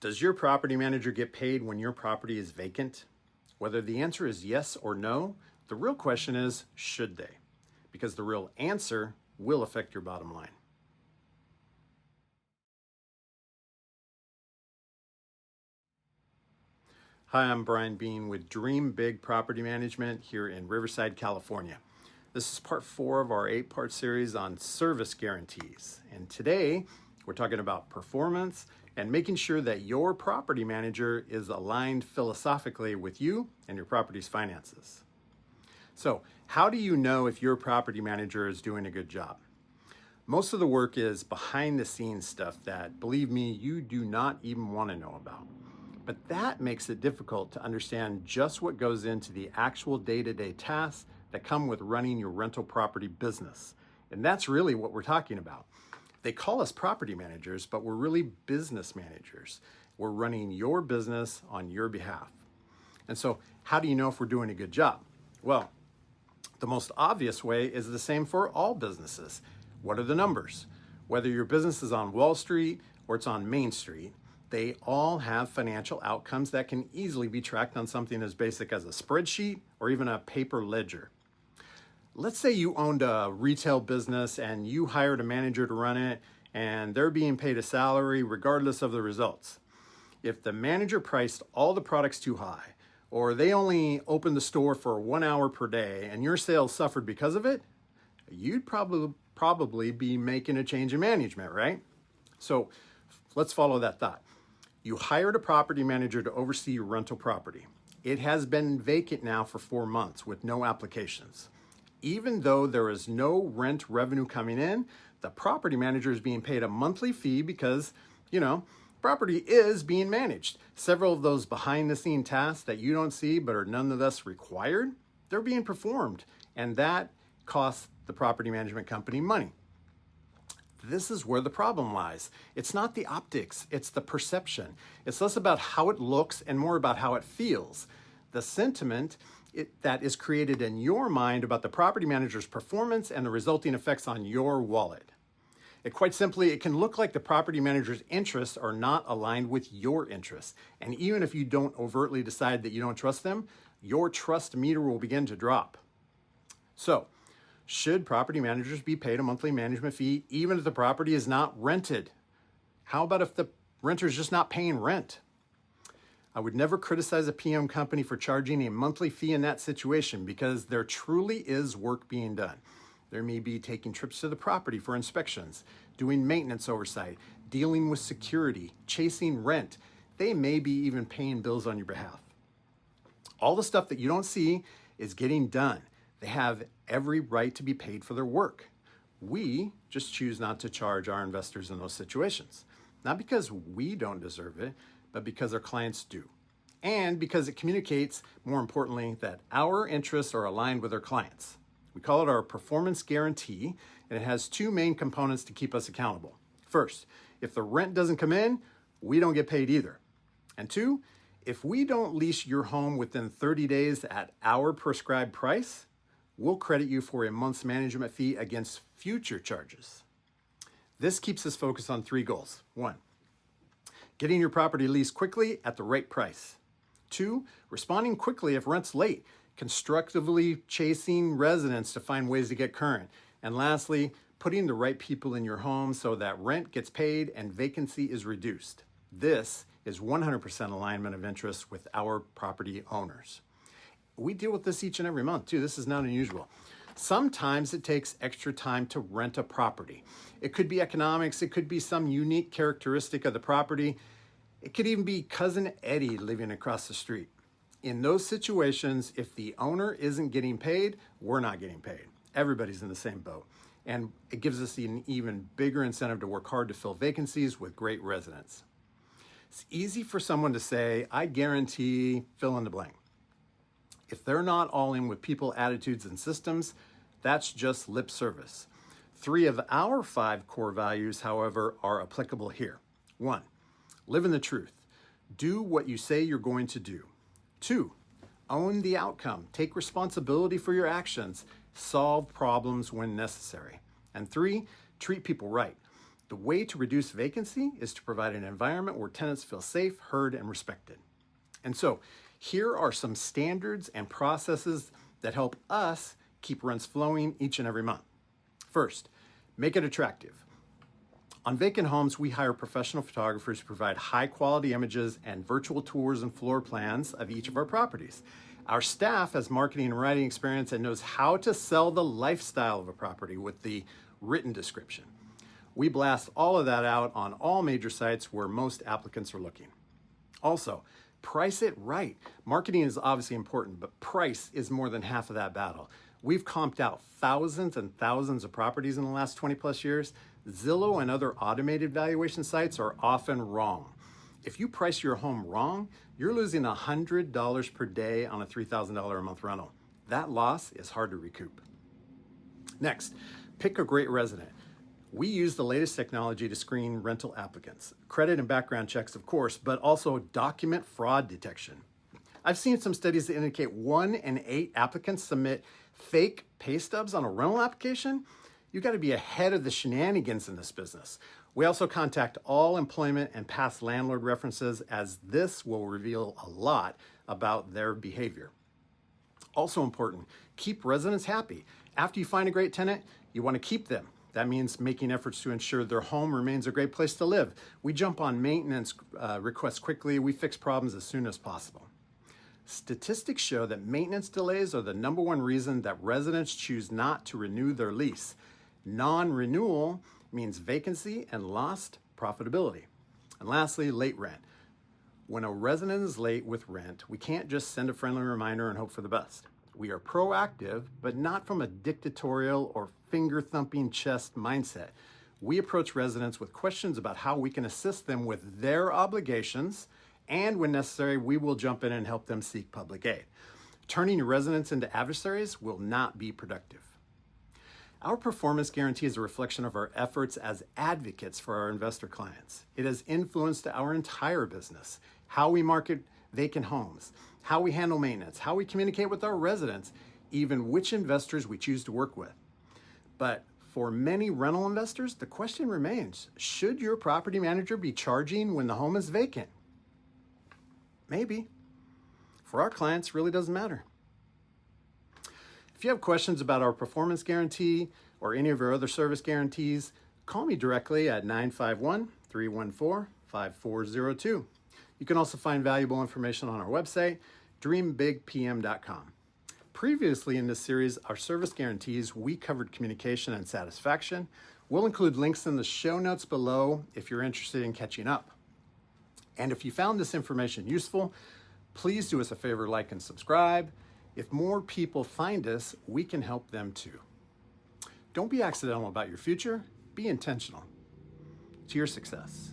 Does your property manager get paid when your property is vacant? Whether the answer is yes or no, the real question is, should they? Because the real answer will affect your bottom line. Hi, I'm Brian Bean with Dream Big Property Management here in Riverside, California. This is part 4 of our 8-part series on service guarantees. And today we're talking about performance and making sure that your property manager is aligned philosophically with you and your property's finances. So, how do you know if your property manager is doing a good job? Most of the work is behind the scenes stuff that, believe me, you do not even want to know about. But that makes it difficult to understand just what goes into the actual day-to-day tasks that come with running your rental property business. And that's really what we're talking about. They call us property managers, but we're really business managers. We're running your business on your behalf. And so how do you know if we're doing a good job? Well, the most obvious way is the same for all businesses. What are the numbers? Whether your business is on Wall Street or it's on Main Street, they all have financial outcomes that can easily be tracked on something as basic as a spreadsheet or even a paper ledger. Let's say you owned a retail business and you hired a manager to run it and they're being paid a salary regardless of the results. If the manager priced all the products too high, or they only opened the store for 1 hour per day and your sales suffered because of it, you'd probably be making a change in management, right? So let's follow that thought. You hired a property manager to oversee your rental property. It has been vacant now for 4 months with no applications. Even though there is no rent revenue coming in, the property manager is being paid a monthly fee because, property is being managed. Several of those behind the scene tasks that you don't see but are nonetheless required, they're being performed, and that costs the property management company money. This is where the problem lies. It's not the optics, it's the perception. It's less about how it looks and more about how it feels. The sentiment that is created in your mind about the property manager's performance and the resulting effects on your wallet. Quite simply, it can look like the property manager's interests are not aligned with your interests. And even if you don't overtly decide that you don't trust them, your trust meter will begin to drop. So, should property managers be paid a monthly management fee even if the property is not rented? How about if the renter is just not paying rent? I would never criticize a PM company for charging a monthly fee in that situation because there truly is work being done. There may be taking trips to the property for inspections, doing maintenance oversight, dealing with security, chasing rent. They may be even paying bills on your behalf. All the stuff that you don't see is getting done. They have every right to be paid for their work. We just choose not to charge our investors in those situations. Not because we don't deserve it, but because our clients do. And because it communicates, more importantly, that our interests are aligned with our clients. We call it our performance guarantee, and it has 2 main components to keep us accountable. First, if the rent doesn't come in, we don't get paid either. And 2, if we don't lease your home within 30 days at our prescribed price, we'll credit you for a month's management fee against future charges. This keeps us focused on 3 goals. 1, getting your property leased quickly at the right price. 2, responding quickly if rent's late, constructively chasing residents to find ways to get current. And lastly, putting the right people in your home so that rent gets paid and vacancy is reduced. This is 100% alignment of interests with our property owners. We deal with this each and every month too. This is not unusual. Sometimes it takes extra time to rent a property. It could be economics. It could be some unique characteristic of the property. It could even be cousin Eddie living across the street. In those situations, if the owner isn't getting paid, we're not getting paid. Everybody's in the same boat. And it gives us an even bigger incentive to work hard to fill vacancies with great residents. It's easy for someone to say, I guarantee fill in the blank. If they're not all in with people, attitudes, and systems, that's just lip service. 3 of our 5 core values, however, are applicable here. 1, live in the truth. Do what you say you're going to do. 2, own the outcome. Take responsibility for your actions. Solve problems when necessary. And 3, treat people right. The way to reduce vacancy is to provide an environment where tenants feel safe, heard, and respected. And so here are some standards and processes that help us keep rents flowing each and every month. First, make it attractive. On vacant homes, we hire professional photographers to provide high quality images and virtual tours and floor plans of each of our properties. Our staff has marketing and writing experience and knows how to sell the lifestyle of a property with the written description. We blast all of that out on all major sites where most applicants are looking. Also, price it right. Marketing is obviously important, but price is more than half of that battle. We've comped out thousands and thousands of properties in the last 20 plus years. Zillow and other automated valuation sites are often wrong. If you price your home wrong, you're losing $100 per day on a $3,000 a month rental. That loss is hard to recoup. Next, pick a great resident. We use the latest technology to screen rental applicants. Credit and background checks, of course, but also document fraud detection. I've seen some studies that indicate 1 in 8 applicants submit fake pay stubs on a rental application. You got to be ahead of the shenanigans in this business. We also contact all employment and past landlord references, as this will reveal a lot about their behavior. Also important, keep residents happy. After you find a great tenant, you want to keep them. That means making efforts to ensure their home remains a great place to live. We jump on maintenance requests quickly. We fix problems as soon as possible. Statistics show that maintenance delays are the #1 reason that residents choose not to renew their lease. Non-renewal means vacancy and lost profitability. And lastly, late rent. When a resident is late with rent, we can't just send a friendly reminder and hope for the best. We are proactive, but not from a dictatorial or finger-thumping chest mindset. We approach residents with questions about how we can assist them with their obligations, and when necessary, we will jump in and help them seek public aid. Turning your residents into adversaries will not be productive. Our performance guarantee is a reflection of our efforts as advocates for our investor clients. It has influenced our entire business, how we market vacant homes, how we handle maintenance, how we communicate with our residents, even which investors we choose to work with. But for many rental investors, the question remains, should your property manager be charging when the home is vacant? Maybe. For our clients, it really doesn't matter. If you have questions about our performance guarantee or any of our other service guarantees, call me directly at 951-314-5402. You can also find valuable information on our website, dreambigpm.com. Previously in this series, our service guarantees, we covered communication and satisfaction. We'll include links in the show notes below if you're interested in catching up. And if you found this information useful, please do us a favor, like and subscribe. If more people find us, we can help them too. Don't be accidental about your future, be intentional. To your success.